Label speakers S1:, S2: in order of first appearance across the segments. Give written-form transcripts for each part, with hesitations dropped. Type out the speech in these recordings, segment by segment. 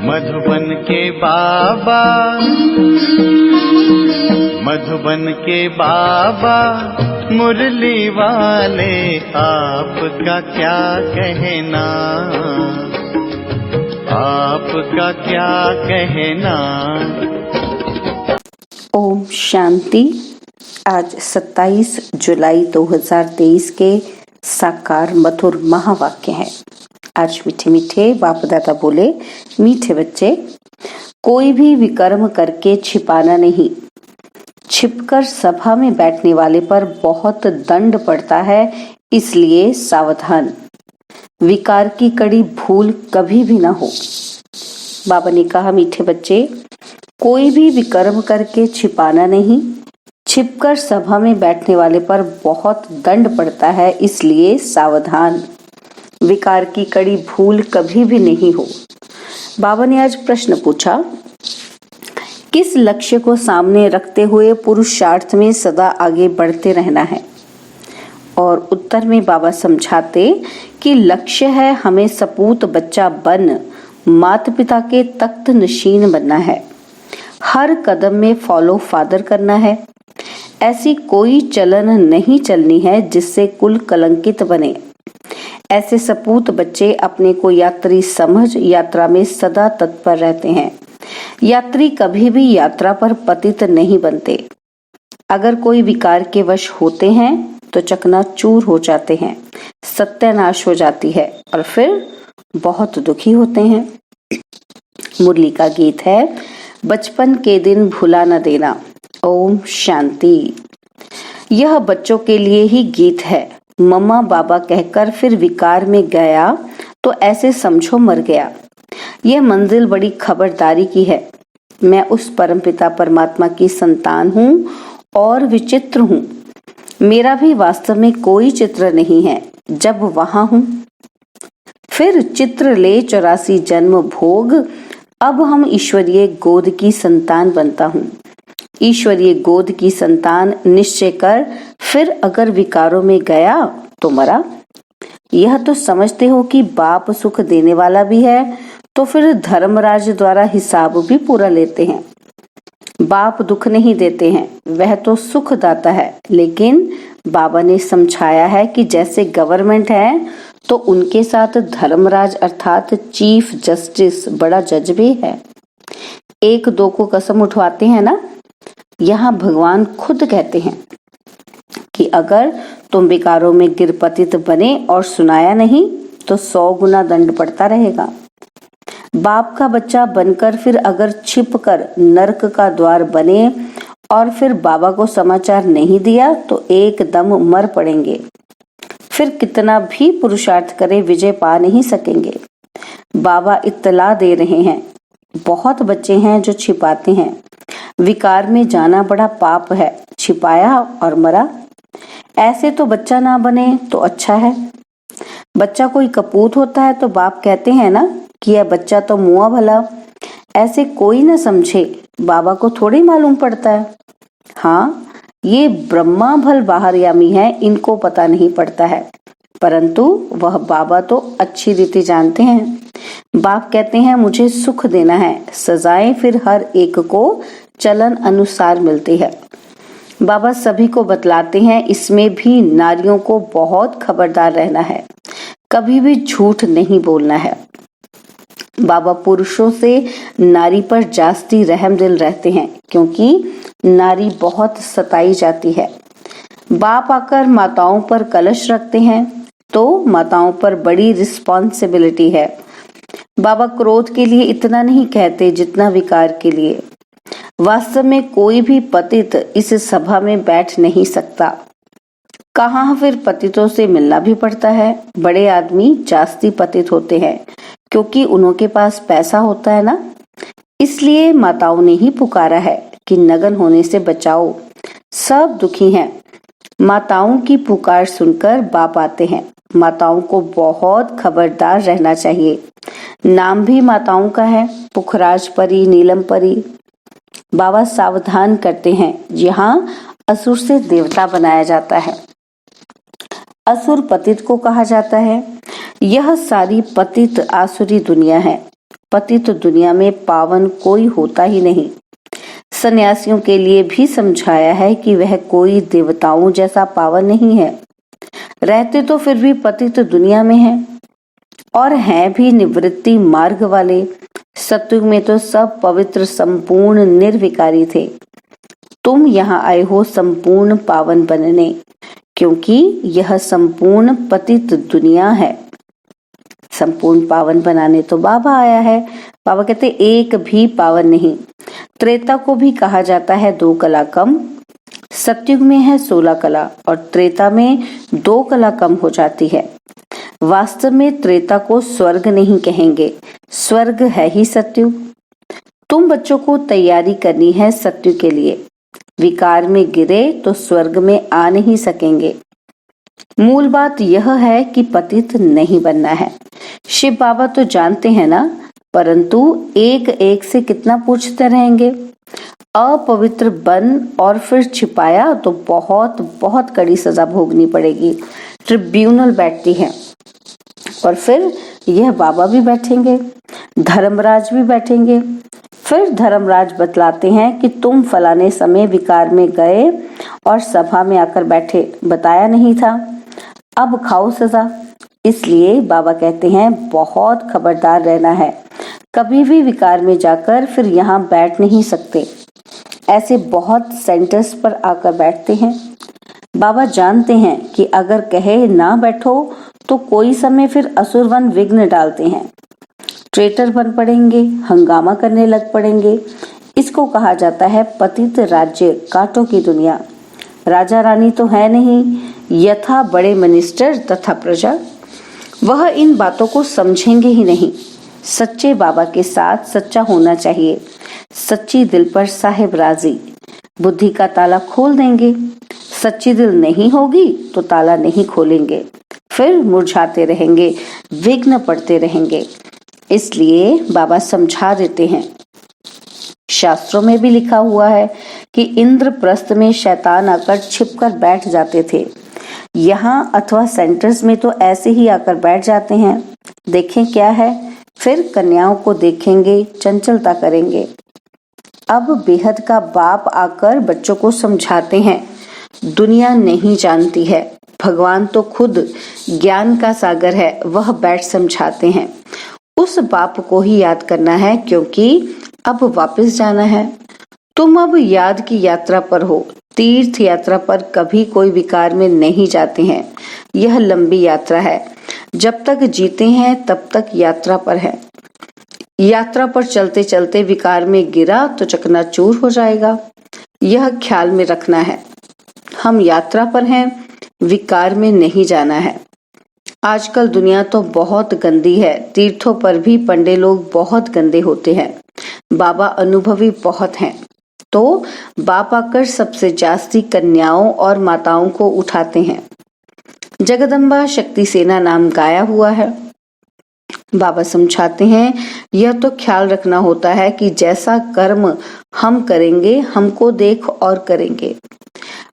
S1: मधुबन के बाबा, मधुबन के बाबा मुरली वाले, आपका क्या कहना, आपका क्या कहना।
S2: ओम शांति। आज 27 जुलाई 2023 के साकार मधुर महावाक्य है। आज मीठे मीठे बाप दादा बोले, मीठे बच्चे, कोई भी विकर्म करके छिपाना नहीं। छिपकर सभा में बैठने वाले पर बहुत दंड पड़ता है, इसलिए सावधान। विकार की कड़ी भूल कभी भी ना हो। बाबा ने कहा, मीठे बच्चे, कोई भी विकर्म करके छिपाना नहीं। छिपकर सभा में बैठने वाले पर बहुत दंड पड़ता है, इसलिए सावधान। विकार की कड़ी भूल कभी भी नहीं हो। बाबा ने आज प्रश्न पूछा, किस लक्ष्य को सामने रखते हुए पुरुषार्थ में सदा आगे बढ़ते रहना है? और उत्तर में बाबा समझाते कि लक्ष्य है हमें सपूत बच्चा बन माता पिता के तख्त नशीन बनना है। हर कदम में फॉलो फादर करना है। ऐसी कोई चलन नहीं चलनी है जिससे कुल कलंकित बने। ऐसे सपूत बच्चे अपने को यात्री समझ यात्रा में सदा तत्पर रहते हैं। यात्री कभी भी यात्रा पर पतित नहीं बनते। अगर कोई विकार के वश होते हैं तो चकनाचूर हो जाते हैं, सत्यानाश हो जाती है और फिर बहुत दुखी होते हैं। मुरली का गीत है, बचपन के दिन भुला न देना। ओम शांति। यह बच्चों के लिए ही गीत है। मम्मा बाबा कहकर फिर विकार में गया तो ऐसे समझो मर गया। यह मंजिल बड़ी खबरदारी की है। मैं उस परमपिता परमात्मा की संतान हूँ और विचित्र हूँ। मेरा भी वास्तव में कोई चित्र नहीं है जब वहां हूँ। फिर चित्र ले 84 जन्म भोग। अब हम ईश्वरीय गोद की संतान बनता हूँ। ईश्वरीय गोद की संतान निश्चय कर, फिर अगर विकारों में गया तो मरा। यह तो समझते हो कि बाप सुख देने वाला भी है, तो फिर धर्मराज द्वारा हिसाब भी पूरा लेते हैं। बाप दुख नहीं देते हैं, वह तो सुख दाता है। लेकिन बाबा ने समझाया है कि जैसे गवर्नमेंट है तो उनके साथ धर्मराज अर्थात चीफ जस्टिस बड़ा जज भी है। एक दो को कसम उठवाते हैं ना। यहाँ भगवान खुद कहते हैं कि अगर तुम विकारों में गिर पतित बने और सुनाया नहीं तो 100 गुना दंड पड़ता रहेगा। बाप का बच्चा बनकर फिर अगर छिपकर नरक का द्वार बने और फिर बाबा को समाचार नहीं दिया तो एकदम मर पड़ेंगे। फिर कितना भी पुरुषार्थ करे विजय पा नहीं सकेंगे। बाबा इत्तला दे रहे हैं, बहुत बच्चे हैं जो छिपाते हैं। विकार में जाना बड़ा पाप है। छिपाया और मरा। ऐसे तो बच्चा ना बने तो अच्छा है। बच्चा कोई कपूत होता है तो बाप कहते हैं ना कि यह बच्चा तो मुआ भला। ऐसे कोई न समझे, बाबा को थोड़ी मालूम पड़ता है। हाँ, ये ब्रह्मा भल बाहरयामी है, इनको पता नहीं पड़ता है, परंतु वह बाबा तो अच्छी रीति जानते हैं। बाप कहते हैं मुझे सुख देना है। सजाएं फिर हर एक को चलन अनुसार मिलती है। बाबा सभी को बतलाते हैं, इसमें भी नारियों को बहुत खबरदार रहना है। कभी भी झूठ नहीं बोलना है। बाबा पुरुषों से नारी पर जास्ती रहम दिल रहते हैं, क्योंकि नारी बहुत सताई जाती है। बाप आकर माताओं पर कलश रखते हैं तो माताओं पर बड़ी रिस्पॉन्सिबिलिटी है। बाबा क्रोध के लिए इतना नहीं कहते जितना विकार के लिए। वास्तव में कोई भी पतित इस सभा में बैठ नहीं सकता। कहाँ फिर पतितों से मिलना भी पड़ता है। बड़े आदमी जास्ती पतित होते हैं क्योंकि उनके पास पैसा होता है ना। इसलिए माताओं ने ही पुकारा है कि नगन होने से बचाओ, सब दुखी हैं। माताओं की पुकार सुनकर बाप आते हैं। माताओं को बहुत खबरदार रहना चाहिए। नाम भी माताओं का है, पुखराज परी, नीलम परी। बाबा सावधान करते हैं, यहाँ असुर से देवता बनाया जाता है। असुर पतित को कहा जाता है। यह सारी पतित आसुरी दुनिया है। पतित दुनिया में पावन कोई होता ही नहीं। सन्यासियों के लिए भी समझाया है कि वह कोई देवताओं जैसा पावन नहीं है, रहते तो फिर भी पतित दुनिया में है और हैं भी निवृत्ति मार्ग वाले। सतयुग में तो सब पवित्र संपूर्ण निर्विकारी थे। तुम यहाँ आए हो संपूर्ण पावन बनने, क्योंकि यह संपूर्ण पतित दुनिया है। संपूर्ण पावन बनाने तो बाबा आया है। बाबा कहते एक भी पावन नहीं। त्रेता को भी कहा जाता है 2 कला कम। सतयुग में है 16 कला और त्रेता में 2 कला कम हो जाती है। वास्तव में त्रेता को स्वर्ग नहीं कहेंगे, स्वर्ग है ही सतयुग। तुम बच्चों को तैयारी करनी है सतयुग के लिए। विकार में गिरे तो स्वर्ग में आ नहीं सकेंगे। मूल बात यह है कि पतित नहीं बनना है। शिव बाबा तो जानते हैं ना, परंतु एक एक से कितना पूछते रहेंगे। अपवित्र बन और फिर छिपाया तो बहुत बहुत कड़ी सजा भोगनी पड़ेगी। ट्रिब्यूनल बैठती है और फिर यह बाबा भी बैठेंगे, धर्मराज भी बैठेंगे। फिर धर्मराज बतलाते हैं कि तुम फलाने समय विकार में गए और सभा में आकर बैठे, बताया नहीं था, अब खाओ सजा। इसलिए बाबा कहते हैं बहुत खबरदार रहना है, कभी भी विकार में जाकर फिर यहाँ बैठ नहीं सकते। ऐसे बहुत सेंटर्स पर आकर बैठते हैं। बाबा जानते हैं कि अगर कहे ना बैठो तो कोई समय फिर असुरवन विघ्न डालते हैं, ट्रेटर बन पड़ेंगे, हंगामा करने लग पड़ेंगे। इसको कहा जाता है पतित राज्य, कांटों की दुनिया। राजा रानी तो है नहीं, यथा बड़े मिनिस्टर तथा प्रजा। वह इन बातों को समझेंगे ही नहीं। सच्चे बाबा के साथ सच्चा होना चाहिए। सच्ची दिल पर साहिब राजी, बुद्धि का ताला खोल देंगे। सच्ची दिल नहीं होगी तो ताला नहीं खोलेंगे, फिर मुरझाते रहेंगे, विघ्न पड़ते रहेंगे। इसलिए बाबा समझा देते हैं। शास्त्रों में भी लिखा हुआ है कि इंद्रप्रस्थ में शैतान आकर छिपकर बैठ जाते थे। यहाँ अथवा सेंटर्स में तो ऐसे ही आकर बैठ जाते हैं। देखें क्या है, फिर कन्याओं को देखेंगे, चंचलता करेंगे। अब बेहद का बाप आकर बच्चों को समझाते हैं, दुनिया नहीं जानती है, भगवान तो खुद ज्ञान का सागर है, वह बैठ समझाते हैं। उस बाप को ही याद करना है, क्योंकि अब वापस जाना है। तुम अब याद की यात्रा पर हो। तीर्थ यात्रा पर कभी कोई विकार में नहीं जाते हैं। यह लंबी यात्रा है। जब तक जीते हैं तब तक यात्रा पर है। यात्रा पर चलते चलते विकार में गिरा तो चकनाचूर हो जाएगा। यह ख्याल में रखना है। हम यात्रा पर हैं, विकार में नहीं जाना है। आजकल दुनिया तो बहुत गंदी है। तीर्थों पर भी पंडे लोग बहुत गंदे होते हैं। बाबा अनुभवी बहुत हैं, तो बाप आकर सबसे जास्ती कन्याओं और माताओं को उठाते हैं। जगदम्बा शक्ति सेना नाम गाया हुआ है। बाबा समझाते हैं, यह तो ख्याल रखना होता है कि जैसा कर्म हम करेंगे, हमको देख और करेंगे।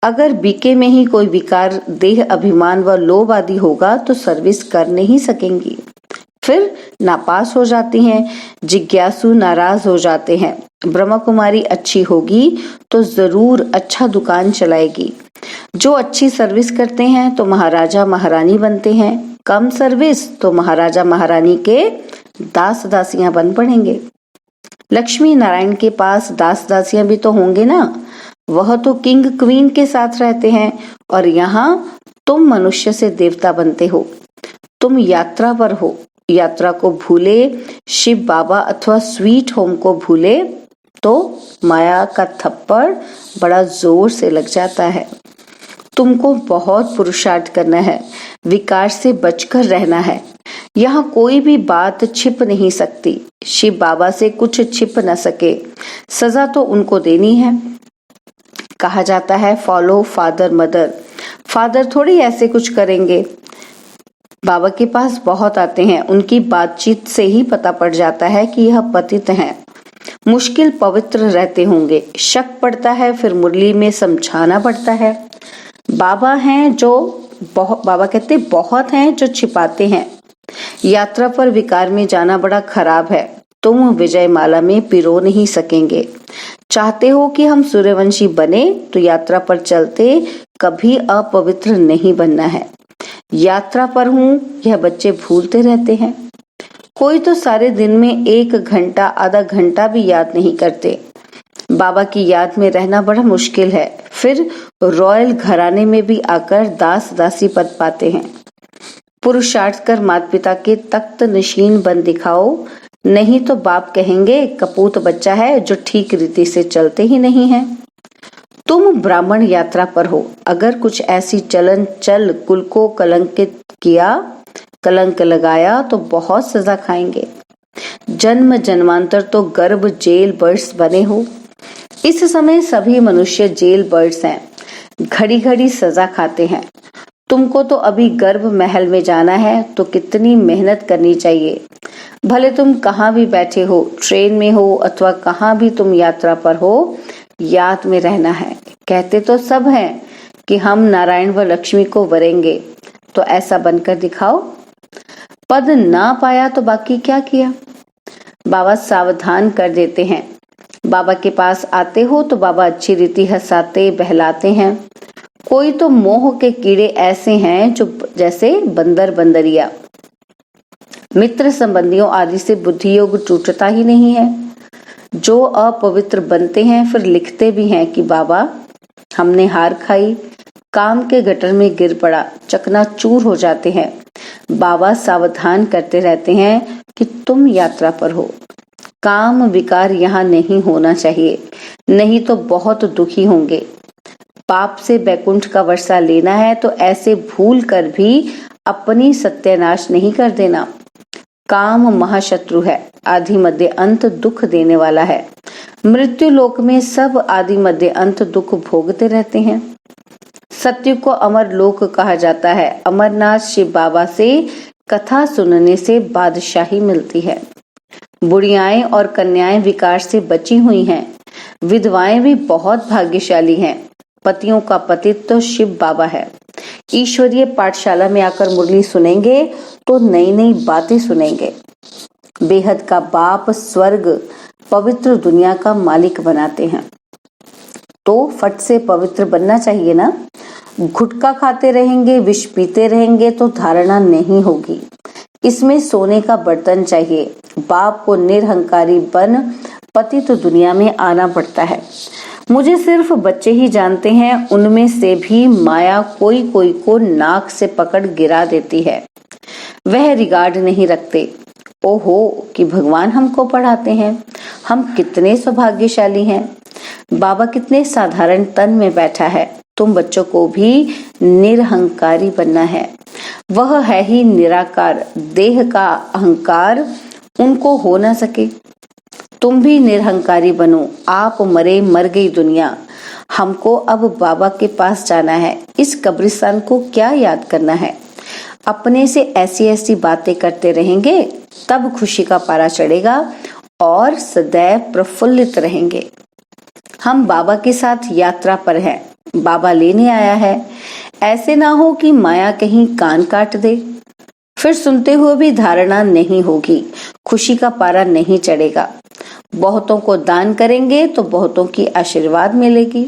S2: अगर बीके में ही कोई विकार, देह अभिमान व लोभ आदि होगा तो सर्विस कर नहीं सकेंगी, फिर नापास हो जाती हैं। जिज्ञासु नाराज हो जाते हैं। ब्रह्मा कुमारी अच्छी होगी तो जरूर अच्छा दुकान चलाएगी। जो अच्छी सर्विस करते हैं तो महाराजा महारानी बनते हैं। कम सर्विस तो महाराजा महारानी के दास दासियां बन पड़ेंगे। लक्ष्मी नारायण के पास दास दासियां भी तो होंगे ना, वह तो किंग क्वीन के साथ रहते हैं और यहाँ तुम मनुष्य से देवता बनते हो। तुम यात्रा पर हो। यात्रा को भूले, शिव बाबा अथवा स्वीट होम को भूले तो माया का थप्पड़ बड़ा जोर से लग जाता है। तुमको बहुत पुरुषार्थ करना है, विकार से बचकर रहना है। यहाँ कोई भी बात छिप नहीं सकती। शिव बाबा से कुछ छिप न सके, सजा तो उनको देनी है। कहा जाता है फॉलो फादर मदर। फादर थोड़ी ऐसे कुछ करेंगे। बाबा के पास बहुत आते हैं, उनकी बातचीत से ही पता पड़ जाता है कि यह पतित हैं। मुश्किल पवित्र रहते होंगे, शक पड़ता है, फिर मुरली में समझाना पड़ता है। बाबा हैं जो बाबा कहते बहुत हैं जो छिपाते हैं। यात्रा पर विकार में जाना बड़ा खराब है। तुम विजयमाला में पिरो नहीं सकेंगे। चाहते हो कि हम सूर्यवंशी बने तो यात्रा पर चलते कभी अपवित्र नहीं बनना है। यात्रा पर हूँ यह बच्चे भूलते रहते हैं। कोई तो सारे दिन में 1 घंटा आधा घंटा भी याद नहीं करते। बाबा की याद में रहना बड़ा मुश्किल है। फिर रॉयल घराने में भी आकर दास दासी पद पाते हैं। पुरुषार्थ कर माता पिता के तख्त नशीन बन दिखाओ, नहीं तो बाप कहेंगे कपूत बच्चा है जो ठीक रीति से चलते ही नहीं है। तुम ब्राह्मण यात्रा पर हो, अगर कुछ ऐसी चलन चल कुल को कलंकित किया, कलंक लगाया तो बहुत सजा खाएंगे। जन्म जन्मांतर तो गर्भ जेल बर्ड्स बने हो। इस समय सभी मनुष्य जेल बर्ड्स हैं, घड़ी घड़ी सजा खाते हैं। तुमको तो अभी गर्भ महल में जाना है तो कितनी मेहनत करनी चाहिए। भले तुम कहाँ भी बैठे हो, ट्रेन में हो अथवा कहाँ भी तुम यात्रा पर हो, याद में रहना है। कहते तो सब हैं कि हम नारायण व लक्ष्मी को वरेंगे, तो ऐसा बनकर दिखाओ। पद ना पाया तो बाकी क्या किया। बाबा सावधान कर देते हैं। बाबा के पास आते हो तो बाबा अच्छी रीति हंसाते बहलाते हैं। कोई तो मोह के कीड़े ऐसे हैं जो जैसे बंदर बंदरिया, मित्र संबंधियों आदि से बुद्धि योग टूटता ही नहीं है। जो अपवित्र बनते हैं फिर लिखते भी हैं कि बाबा हमने हार खाई, काम के गटर में गिर पड़ा, चकनाचूर हो जाते हैं। बाबा सावधान करते रहते हैं कि तुम यात्रा पर हो। काम विकार यहाँ नहीं होना चाहिए, नहीं तो बहुत दुखी होंगे। पाप से बैकुंठ का वर्षा लेना है तो ऐसे भूल कर भी अपनी सत्यानाश नहीं कर देना। काम महाशत्रु है, आदि मध्य अंत दुख देने वाला है। मृत्यु लोक में सब आदि मध्य अंत दुख भोगते रहते हैं। सत्य को अमर लोक कहा जाता है। अमरनाथ शिव बाबा से कथा सुनने से बादशाही मिलती है। बुढ़ियाएं और कन्याएं विकार से बची हुई हैं। विधवाएं भी बहुत भाग्यशाली हैं। पतियों का पतित तो शिव बाबा है। ईश्वरीय पाठशाला में आकर मुरली सुनेंगे तो नई नई बातें सुनेंगे। बेहद का बाप स्वर्ग पवित्र दुनिया का मालिक बनाते हैं, तो फट से पवित्र बनना चाहिए ना। गुटखा खाते रहेंगे, विष पीते रहेंगे तो धारणा नहीं होगी। इसमें सोने का बर्तन चाहिए। बाप को निरहंकारी बन पतित दुनिया में आना पड़ता है। मुझे सिर्फ बच्चे ही जानते हैं, उनमें से भी माया कोई कोई को नाक से पकड़ गिरा देती है। वह रिगार्ड नहीं रखते। ओहो कि भगवान हमको पढ़ाते हैं, हम कितने सौभाग्यशाली हैं। बाबा कितने साधारण तन में बैठा है। तुम बच्चों को भी निरहंकारी बनना है। वह है ही निराकार, देह का अहंकार उनको हो ना सके। तुम भी निरहंकारी बनो। आप मरे मर गई दुनिया। हमको अब बाबा के पास जाना है। इस कब्रिस्तान को क्या याद करना है। अपने से ऐसी ऐसी बातें करते रहेंगे तब खुशी का पारा चढ़ेगा और सदैव प्रफुल्लित रहेंगे। हम बाबा के साथ यात्रा पर हैं। बाबा लेने आया है। ऐसे ना हो कि माया कहीं कान काट दे, फिर सुनते हुए भी धारणा नहीं होगी, खुशी का पारा नहीं चढ़ेगा। बहुतों को दान करेंगे तो बहुतों की आशीर्वाद मिलेगी।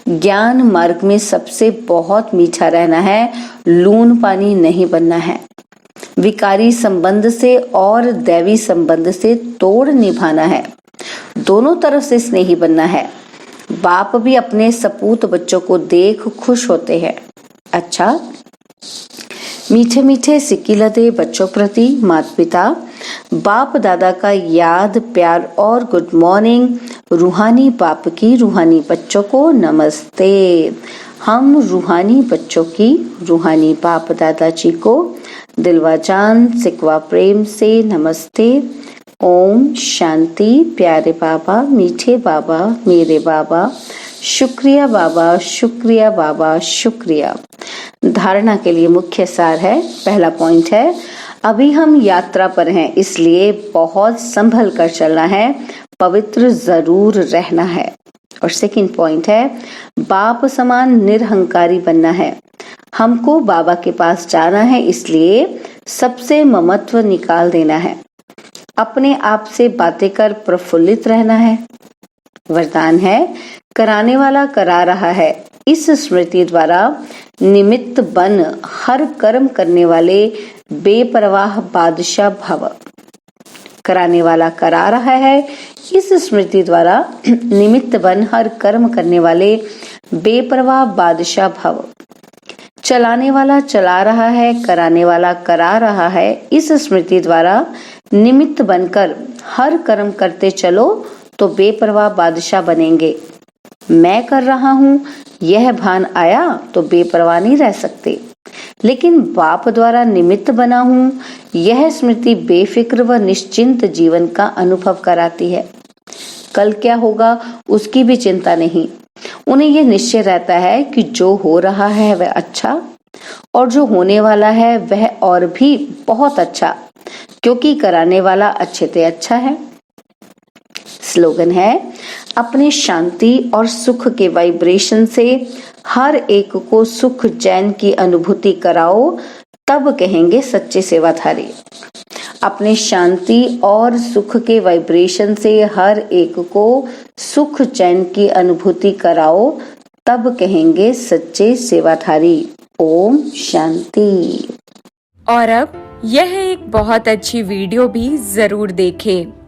S2: ज्ञान मार्ग में सबसे बहुत मीठा रहना है, लून पानी नहीं बनना है। विकारी संबंध से और दैवी संबंध से तोड़ निभाना है। दोनों तरफ से स्नेही बनना है। बाप भी अपने सपूत बच्चों को देख खुश होते हैं। अच्छा, मीठे मीठे सिक्की लदे बच्चों प्रति माता पिता बाप दादा का याद प्यार और गुड मॉर्निंग। रूहानी बाप की रूहानी बच्चों को नमस्ते। हम रूहानी बच्चों की रूहानी बाप दादाजी को दिलवा जान सिकवा प्रेम से नमस्ते। ओम शांति। प्यारे बाबा, मीठे बाबा, मेरे बाबा, शुक्रिया बाबा, शुक्रिया बाबा, शुक्रिया। धारणा के लिए मुख्य सार है। पहला पॉइंट है, अभी हम यात्रा पर हैं, इसलिए बहुत संभल कर चलना है, पवित्र जरूर रहना है। और सेकंड पॉइंट है, बाप समान निरहंकारी बनना है। हमको बाबा के पास जाना है, इसलिए सबसे ममत्व निकाल देना है। अपने आप से बातें कर प्रफुल्लित रहना है। वरदान है, कराने वाला करा रहा है, इस स्मृति द्वारा निमित्त बन हर कर्म करने वाले बेपरवाह बादशाह भव। कराने वाला करा रहा है, इस स्मृति द्वारा निमित्त बन हर कर्म करने वाले बेपरवाह बादशाह भव। चलाने वाला चला रहा है, कराने वाला करा रहा है, इस स्मृति द्वारा निमित्त बनकर हर कर्म करते चलो तो बेपरवाह बादशाह बनेंगे। मैं कर रहा हूँ यह भान आया तो बेपरवाह नहीं रह सकते, लेकिन बाप द्वारा निमित्त बना हूँ यह स्मृति बेफिक्र व निश्चिंत जीवन का अनुभव कराती है। कल क्या होगा उसकी भी चिंता नहीं। उन्हें यह निश्चय रहता है कि जो हो रहा है वह अच्छा और जो होने वाला है वह और भी बहुत अच्छा, क्योंकि कराने वाला अच्छे से अच्छा है। स्लोगन है, अपने शांति और सुख के वाइब्रेशन से हर एक को सुख चैन की अनुभूति कराओ, तब कहेंगे सच्चे सेवाधारी। अपने शांति और सुख के वाइब्रेशन से हर एक को सुख चैन की अनुभूति कराओ, तब कहेंगे सच्चे सेवाधारी। ओम शांति।
S3: और अब यह एक बहुत अच्छी वीडियो भी जरूर देखें।